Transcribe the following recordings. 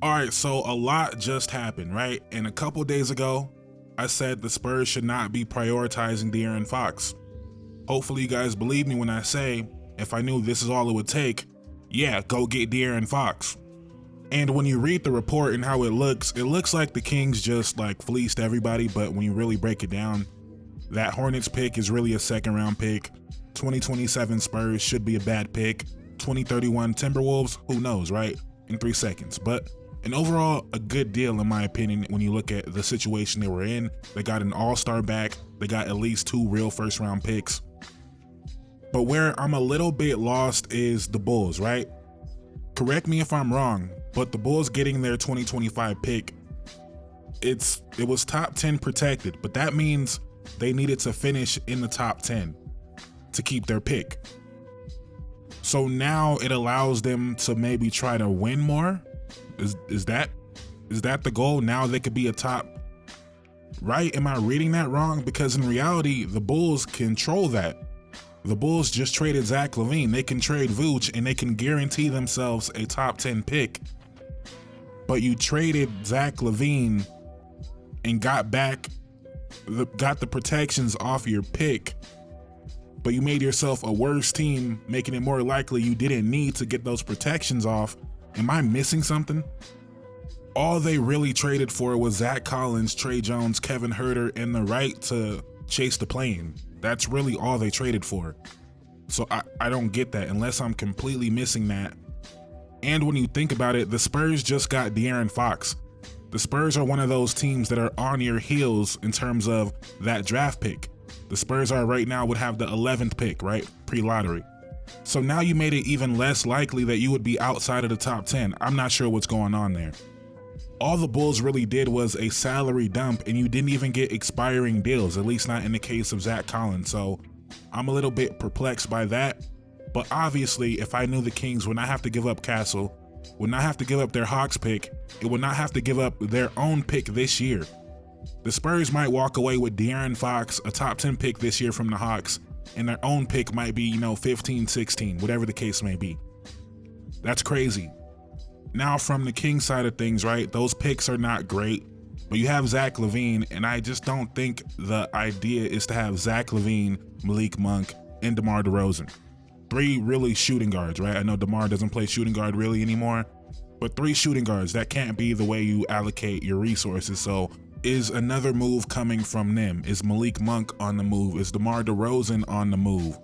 All right, so a lot just happened, right? And a couple days ago, I said the Spurs should not be prioritizing De'Aaron Fox. Hopefully you guys believe me when I say, if I knew this is all it would take, yeah, go get De'Aaron Fox. And when you read the report and how it looks like the Kings just like fleeced everybody, but when you really break it down, that Hornets pick is really a second round pick. 2027 Spurs should be a bad pick. 2031 Timberwolves, who knows, right? In 3 seconds. But an overall, a good deal in my opinion when you look at the situation they were in. They got an all-star back. They got at least 2 real first round picks. But where I'm a little bit lost is the Bulls, right? Correct me if I'm wrong, but the Bulls getting their 2025 pick, it was top 10 protected, but that means they needed to finish in the top 10 to keep their pick. So now it allows them to maybe try to win more. Is that the goal? Now they could be a top, right? Am I reading that wrong? Because in reality, the Bulls control that. The Bulls just traded Zach Lavine. They can trade Vooch and they can guarantee themselves a top 10 pick. But you traded Zach Lavine and got the protections off your pick, but you made yourself a worse team, making it more likely you didn't need to get those protections off. Am I missing something? All they really traded for was Zach Collins, Trey Jones, Kevin Huerter, and the right to chase the plane. That's really all they traded for. So I don't get that unless I'm completely missing that. And when you think about it, the Spurs just got De'Aaron Fox. The Spurs are one of those teams that are on your heels in terms of that draft pick. The Spurs are right now would have the 11th pick, right? Pre-lottery. So now you made it even less likely that you would be outside of the top 10. I'm not sure what's going on there. All the Bulls really did was a salary dump, and you didn't even get expiring deals, at least not in the case of Zach Collins. So I'm a little bit perplexed by that. But obviously, if I knew the Kings would not have to give up Castle, would not have to give up their Hawks pick, it would not have to give up their own pick this year. The Spurs might walk away with De'Aaron Fox, a top 10 pick this year from the Hawks, and their own pick might be, 15, 16, whatever the case may be. That's crazy. Now from the Kings side of things, right, those picks are not great, but you have Zach Lavine, and I just don't think the idea is to have Zach Lavine, Malik Monk, and DeMar DeRozan. 3 really shooting guards, right? I know DeMar doesn't play shooting guard really anymore, but 3 shooting guards, that can't be the way you allocate your resources. So is another move coming from them? Is Malik Monk on the move? Is DeMar DeRozan on the move?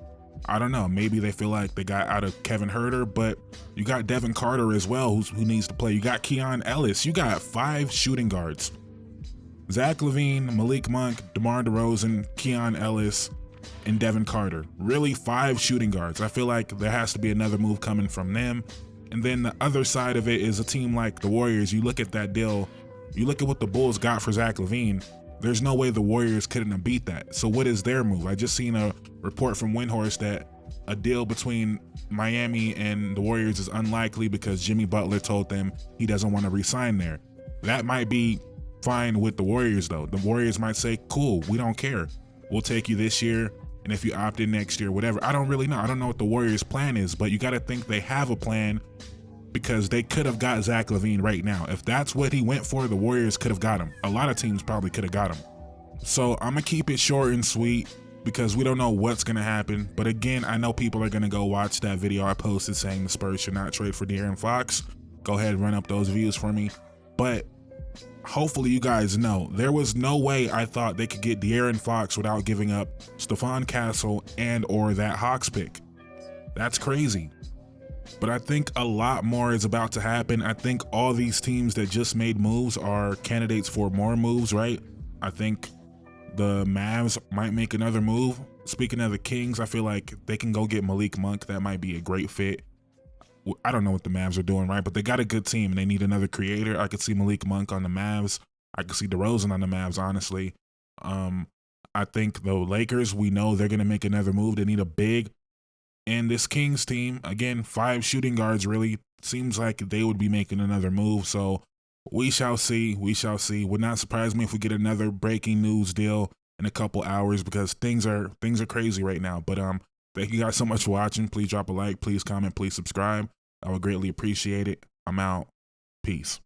I don't know. Maybe they feel like they got out of Kevin Huerter, but you got Devin Carter as well, who needs to play. You got Keon Ellis. You got 5 shooting guards. Zach Lavine, Malik Monk, DeMar DeRozan, Keon Ellis, and Devin Carter. Really 5 shooting guards. I feel like there has to be another move coming from them. And then the other side of it is a team like the Warriors. You look at that deal, you look at what the Bulls got for Zach Lavine, there's no way the Warriors couldn't have beat that. So what is their move? I just seen a report from Windhorst that a deal between Miami and the Warriors is unlikely because Jimmy Butler told them he doesn't want to re-sign there. That might be fine with the Warriors though. The Warriors might say, cool, we don't care. We'll take you this year, and if you opt in next year, whatever. I don't really know. I don't know what the Warriors' plan is, but you got to think they have a plan because they could have got Zach Lavine right now. If that's what he went for, the Warriors could have got him. A lot of teams probably could have got him. So I'm going to keep it short and sweet because we don't know what's going to happen. But again, I know people are going to go watch that video I posted saying the Spurs should not trade for De'Aaron Fox. Go ahead and run up those views for me. But hopefully you guys know there was no way I thought they could get De'Aaron Fox without giving up Stephon Castle and or that Hawks pick. That's crazy. But I think a lot more is about to happen. I think all these teams that just made moves are candidates for more moves, right? I think the Mavs might make another move. Speaking of the Kings, I feel like they can go get Malik Monk. That might be a great fit. I don't know what the Mavs are doing, right? But they got a good team and they need another creator. I could see Malik Monk on the Mavs. I could see DeRozan on the Mavs, honestly. I think the Lakers, we know they're going to make another move. They need a big. And this Kings team, again, 5 shooting guards, really seems like they would be making another move. So we shall see. We shall see. Would not surprise me if we get another breaking news deal in a couple hours because things are crazy right now. But thank you guys so much for watching. Please drop a like. Please comment. Please subscribe. I would greatly appreciate it. I'm out. Peace.